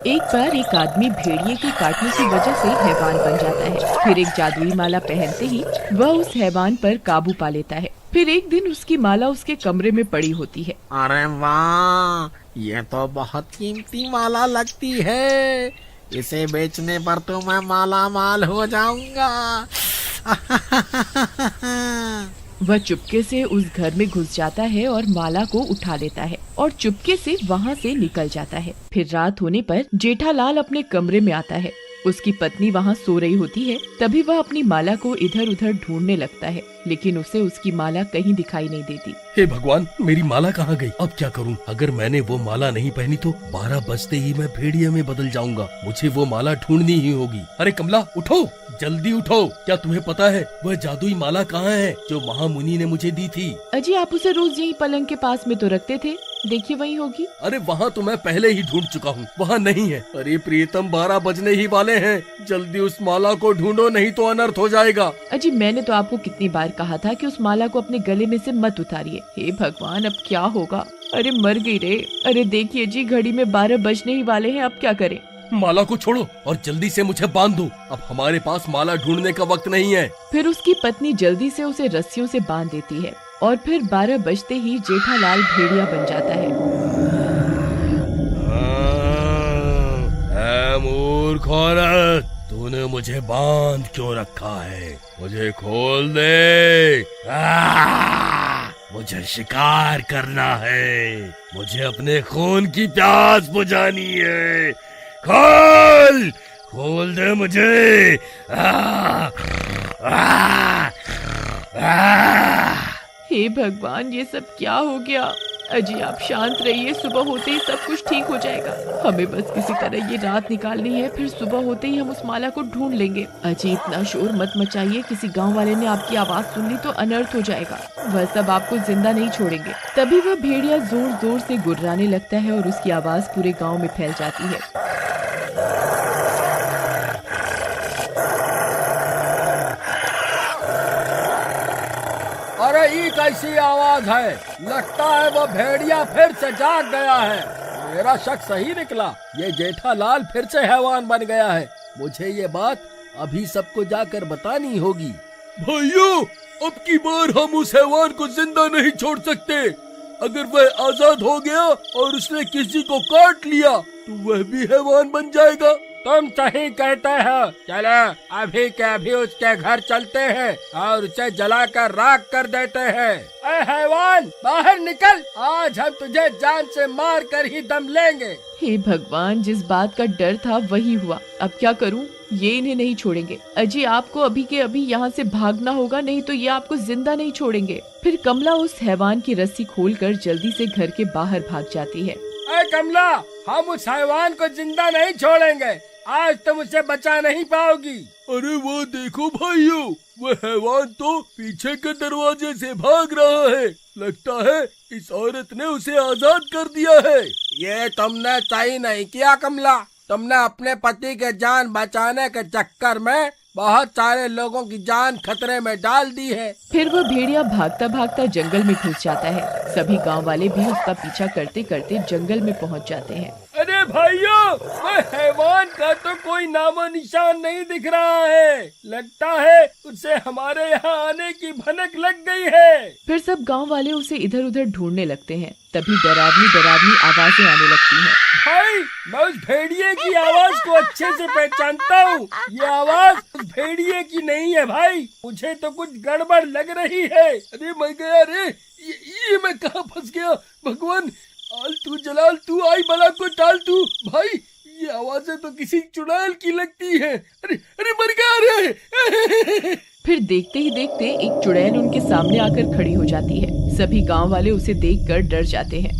एक बार एक आदमी भेड़िए के काटने की वजह से हैवान बन जाता है। फिर एक जादुई माला पहनते ही वह उस हैवान पर काबू पा लेता है। फिर एक दिन उसकी माला उसके कमरे में पड़ी होती है। अरे वाह, ये तो बहुत कीमती माला लगती है। इसे बेचने पर तो मैं माला माल हो जाऊंगा। वह चुपके से उस घर में घुस जाता है और माला को उठा लेता है और चुपके से वहाँ से निकल जाता है। फिर रात होने पर जेठालाल अपने कमरे में आता है। उसकी पत्नी वहाँ सो रही होती है। तभी वह अपनी माला को इधर उधर ढूंढने लगता है, लेकिन उसे उसकी माला कहीं दिखाई नहीं देती। हे भगवान, मेरी माला कहाँ गई? अब क्या करूँ? अगर मैंने वो माला नहीं पहनी तो 12 बजते ही मैं भेड़िए में बदल जाऊंगा। मुझे वो माला ढूंढनी ही होगी। अरे कमला, उठो, जल्दी उठो। क्या तुम्हें पता है वह जादुई माला कहाँ है जो महामुनि ने मुझे दी थी? अजी, आप उसे रोज यही पलंग के पास में तो रखते थे, देखिए वही होगी। अरे वहाँ तो मैं पहले ही ढूंढ चुका हूँ, वहाँ नहीं है। अरे प्रियतम, 12 बजने ही वाले हैं। जल्दी उस माला को ढूंढो, नहीं तो अनर्थ हो जाएगा। अजी, मैंने तो आपको कितनी बार कहा था कि उस माला को अपने गले में से मत उतारिए। हे भगवान, अब क्या होगा? अरे मर गई रे। अरे देखिए जी, घड़ी में 12 बजने ही वाले हैं, अब क्या करें? माला को छोड़ो और जल्दी से मुझे बांध दो। अब हमारे पास माला ढूंढने का वक्त नहीं है। फिर उसकी पत्नी जल्दी से उसे रस्सियों से बांध देती है और फिर 12 बजते ही जेठालाल भेड़िया बन जाता है। मूर्ख औरत, तूने मुझे बांध क्यों रखा है? मुझे खोल दे। मुझे शिकार करना है। मुझे अपने खून की प्यास बुझानी है। खोल, खोल दे मुझे। हे भगवान, ये सब क्या हो गया? अजी, आप शांत रहिए, सुबह होते ही सब कुछ ठीक हो जाएगा। हमें बस किसी तरह ये रात निकालनी है, फिर सुबह होते ही हम उस माला को ढूंढ लेंगे। अजी, इतना शोर मत मचाइए, किसी गांव वाले ने आपकी आवाज सुन ली तो अनर्थ हो जाएगा। वह सब आपको जिंदा नहीं छोड़ेंगे। तभी वह भेड़िया जोर जोर से गुर्राने लगता है और उसकी आवाज पूरे गाँव में फैल जाती है। अरे ये कैसी आवाज है? लगता है वो भेड़िया फिर से जाग गया है। मेरा शक सही निकला, ये जेठालाल फिर से हैवान बन गया है। मुझे ये बात अभी सबको जाकर बतानी होगी। भाइयों, अब की बार हम उस हैवान को जिंदा नहीं छोड़ सकते। अगर वह आजाद हो गया और उसने किसी को काट लिया तो वह भी हैवान बन जाएगा। तुम सही कहते हो। चलो अभी के अभी उसके घर चलते हैं और उसे जलाकर राख कर देते हैं। ऐ हैवान, बाहर निकल, आज हम तुझे जान से मार कर ही दम लेंगे। हे भगवान, जिस बात का डर था वही हुआ। अब क्या करूं? ये इन्हें नहीं छोड़ेंगे। अजी, आपको अभी के अभी यहाँ से भागना होगा, नहीं तो ये आपको जिंदा नहीं छोड़ेंगे। फिर कमला उस हैवान की रस्सी खोलकर जल्दी से घर के बाहर भाग जाती है। ऐ कमला, हम उस हैवान को जिंदा नहीं छोड़ेंगे। आज तुम उसे बचा नहीं पाओगी। अरे वो देखो भाइयों, वह हैवान तो पीछे के दरवाजे से भाग रहा है। लगता है इस औरत ने उसे आजाद कर दिया है। ये तुमने सही नहीं किया कमला। तुमने अपने पति के जान बचाने के चक्कर में बहुत सारे लोगों की जान खतरे में डाल दी है। फिर वो भेड़िया भागता भागता जंगल में घुस जाता है। सभी गांव वाले भी उसका पीछा करते करते जंगल में पहुंच जाते हैं। अरे भाइयों, वह हैवान का तो कोई नामो निशान नहीं दिख रहा है। लगता है उसे हमारे यहाँ आने की भनक लग गई है। फिर सब गांव वाले उसे इधर उधर ढूंढने लगते हैं। तभी डरावनी डरावनी आवाजें आने लगती हैं। भाई, मैं उस भेड़िए की आवाज को अच्छे से पहचानता हूँ। ये आवाज उस भेड़िए की नहीं है भाई। मुझे तो कुछ गड़बड़ लग रही है। अरे मैं गया रे, ये मैं कहाँ फंस गया? भगवान, आलतू जलाल तू, आई बला को टाल तू। भाई, ये आवाजें तो किसी चुड़ैल की लगती है। अरे अरे मर गया रे। फिर देखते ही देखते एक चुड़ैल उनके सामने आकर खड़ी हो जाती है। सभी गांव वाले उसे देखकर डर जाते हैं।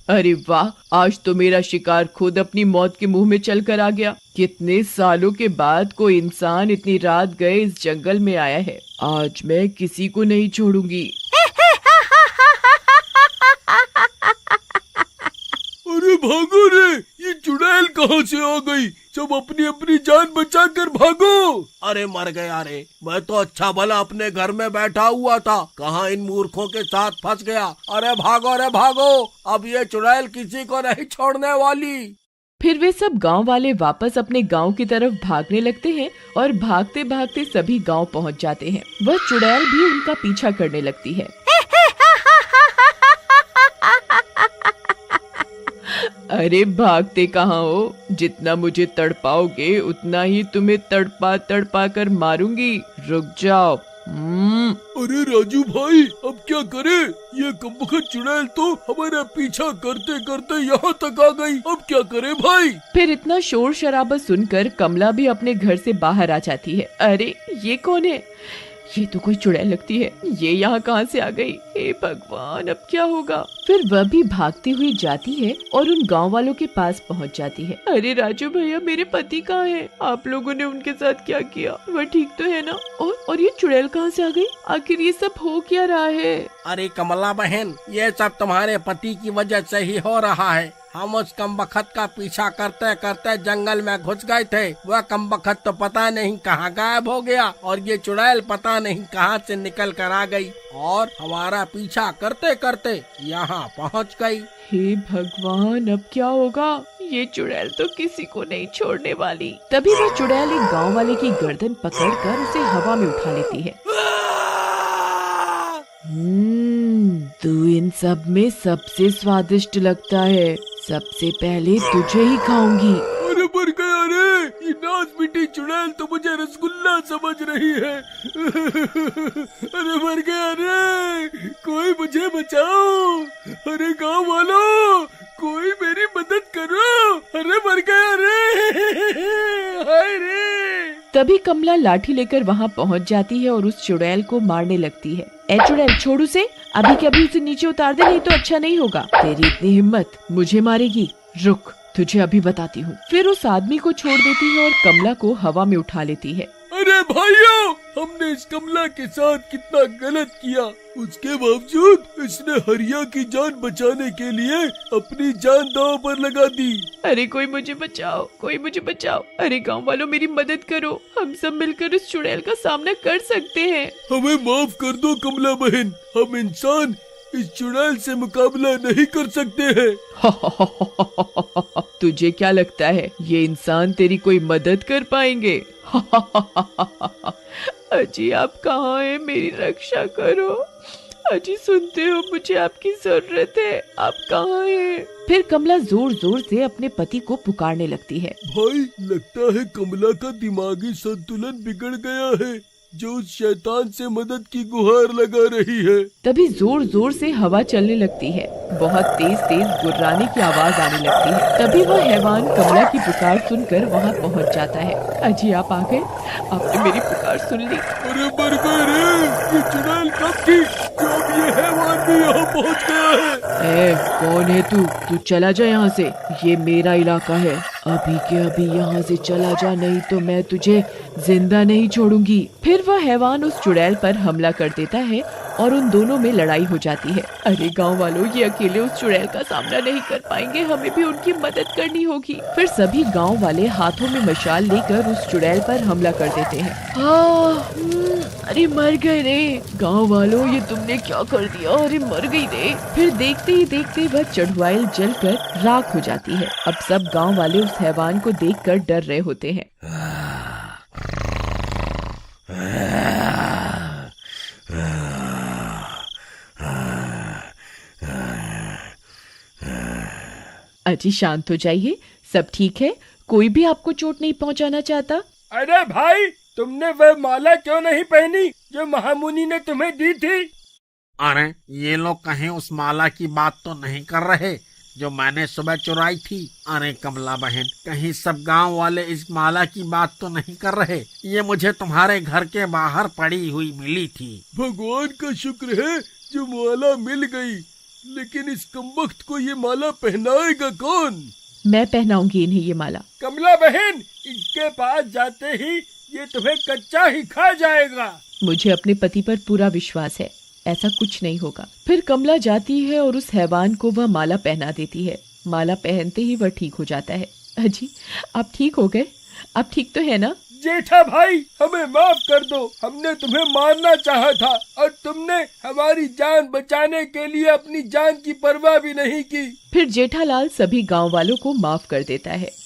अरे वाह, आज तो मेरा शिकार खुद अपनी मौत के मुंह में चल कर आ गया। कितने सालों के बाद कोई इंसान इतनी रात गए इस जंगल में आया है। आज मैं किसी को नहीं छोड़ूंगी। अरे भागो रे, ये चुड़ैल कहाँ से आ गई? सब अपनी अपनी जान बचा कर भागो। अरे मर गया रे, मैं तो अच्छा भला अपने घर में बैठा हुआ था, कहाँ इन मूर्खों के साथ फंस गया। अरे भागो, अब ये चुड़ैल किसी को नहीं छोड़ने वाली। फिर वे सब गांव वाले वापस अपने गांव की तरफ भागने लगते हैं और भागते भागते सभी गांव पहुंच जाते हैं। वह चुड़ैल भी उनका पीछा करने लगती है। अरे भागते कहाँ हो? जितना मुझे तड़पाओगे उतना ही तुम्हें तड़पा तड़पा कर मारूंगी। रुक जाओ। अरे राजू भाई, अब क्या करें? ये कमबख्त चुड़ैल तो हमारा पीछा करते करते यहाँ तक आ गई। अब क्या करें भाई? फिर इतना शोर शराबा सुनकर कमला भी अपने घर से बाहर आ जाती है। अरे ये कौन है? ये तो कोई चुड़ैल लगती है। ये यहाँ कहाँ से आ गई? हे भगवान, अब क्या होगा? फिर वह भी भागती हुई जाती है और उन गांव वालों के पास पहुँच जाती है। अरे राजू भैया, मेरे पति कहाँ हैं? आप लोगों ने उनके साथ क्या किया? वह ठीक तो है ना? और ये चुड़ैल कहाँ से आ गई? आखिर ये सब हो क्या रहा है? अरे कमला बहन, ये सब तुम्हारे पति की वजह से ही हो रहा है। हम उस कमबख्त का पीछा करते करते जंगल में घुस गए थे। वह कमबख्त तो पता नहीं कहाँ गायब हो गया और ये चुड़ैल पता नहीं कहाँ से निकल कर आ गई और हमारा पीछा करते करते यहाँ पहुँच गई। हे भगवान, अब क्या होगा? ये चुड़ैल तो किसी को नहीं छोड़ने वाली। तभी वह चुड़ैल एक गांव वाले की गर्दन पकड़कर उसे हवा में उठा लेती है। तू इन सब में सबसे स्वादिष्ट लगता है। सबसे पहले तुझे ही खाऊंगी। अरे मर गया रे, ये नाच मिट्टी चुड़ैल तो मुझे रसगुल्ला समझ रही है। अरे मर गया रे, कोई मुझे बचाओ। अरे गांव वालों, कोई मेरी मदद करो। अरे मर गया रे, हाय रे। तभी कमला लाठी लेकर वहाँ पहुँच जाती है और उस चुड़ैल को मारने लगती है। ए चुड़ैल, छोड़ उसे, अभी के अभी उसे नीचे उतार दे, नहीं तो अच्छा नहीं होगा। तेरी इतनी हिम्मत, मुझे मारेगी? रुक, तुझे अभी बताती हूँ। फिर उस आदमी को छोड़ देती है और कमला को हवा में उठा लेती है। अरे भाइयों, हमने इस कमला के साथ कितना गलत किया। उसके बावजूद इसने हरिया की जान बचाने के लिए अपनी जान दांव पर लगा दी। अरे कोई मुझे बचाओ, कोई मुझे बचाओ। अरे गांव वालों, मेरी मदद करो। हम सब मिलकर इस चुड़ैल का सामना कर सकते हैं। हमें माफ कर दो कमला बहन, हम इंसान इस चुड़ैल से मुकाबला नहीं कर सकते हैं। तुझे क्या लगता है ये इंसान तेरी कोई मदद कर पाएंगे? अजी, आप कहाँ हैं? मेरी रक्षा करो। अजी सुनते हो, मुझे आपकी जरूरत है। आप कहाँ हैं? फिर कमला जोर जोर से अपने पति को पुकारने लगती है। भाई, लगता है कमला का दिमागी संतुलन बिगड़ गया है, जो उस शैतान से मदद की गुहार लगा रही है। तभी जोर जोर से हवा चलने लगती है। बहुत तेज तेज गुर्राने की आवाज आने लगती है। तभी वह हैवान कमला की पुकार सुनकर वहाँ पहुँच जाता है। अजी, आप आ गए? आपने मेरी पुकार सुन ली? अरे मर गए रे, ये चुड़ैल कब थी जब ये हैवान भी यहाँ पहुँच गया है। ए, कौन है तू? तू चला जा यहाँ से, ये मेरा इलाका है। अभी के अभी यहाँ से चला जा, नहीं तो मैं तुझे जिंदा नहीं छोड़ूंगी। फिर वह हैवान उस चुड़ैल पर हमला कर देता है और उन दोनों में लड़ाई हो जाती है। अरे गांव वालों, ये अकेले उस चुड़ैल का सामना नहीं कर पाएंगे, हमें भी उनकी मदद करनी होगी। फिर सभी गांव वाले हाथों में मशाल लेकर उस चुड़ैल पर हमला कर देते हैं। अरे मर गए रे गांव वालों, ये तुमने क्या कर दिया? अरे मर गई रे। फिर देखते ही देखते वह चढ़वाइल जलकर राख हो जाती है। अब सब गांव वाले उस हैवान को देखकर डर रहे होते हैं। अजी शांत हो जाइए, सब ठीक है, कोई भी आपको चोट नहीं पहुंचाना चाहता। अरे भाई, तुमने वह माला क्यों नहीं पहनी जो महामुनि ने तुम्हें दी थी? अरे ये लोग कहीं उस माला की बात तो नहीं कर रहे जो मैंने सुबह चुराई थी? अरे कमला बहन, कहीं सब गांव वाले इस माला की बात तो नहीं कर रहे? ये मुझे तुम्हारे घर के बाहर पड़ी हुई मिली थी। भगवान का शुक्र है जो माला मिल गई, लेकिन इस कमबख्त को ये माला पहनाएगा कौन? मैं पहनाऊंगी इन्हें ये माला। कमला बहन, इसके पास जाते ही ये तुम्हें कच्चा ही खा जाएगा। मुझे अपने पति पर पूरा विश्वास है, ऐसा कुछ नहीं होगा। फिर कमला जाती है और उस हैवान को वह माला पहना देती है। माला पहनते ही वह ठीक हो जाता है। अजी, आप ठीक हो गए? आप ठीक तो है ना? जेठा भाई, हमें माफ कर दो। हमने तुम्हें मारना चाहा था और तुमने हमारी जान बचाने के लिए अपनी जान की परवाह भी नहीं की। फिर जेठालाल सभी गांव वालों को माफ कर देता है।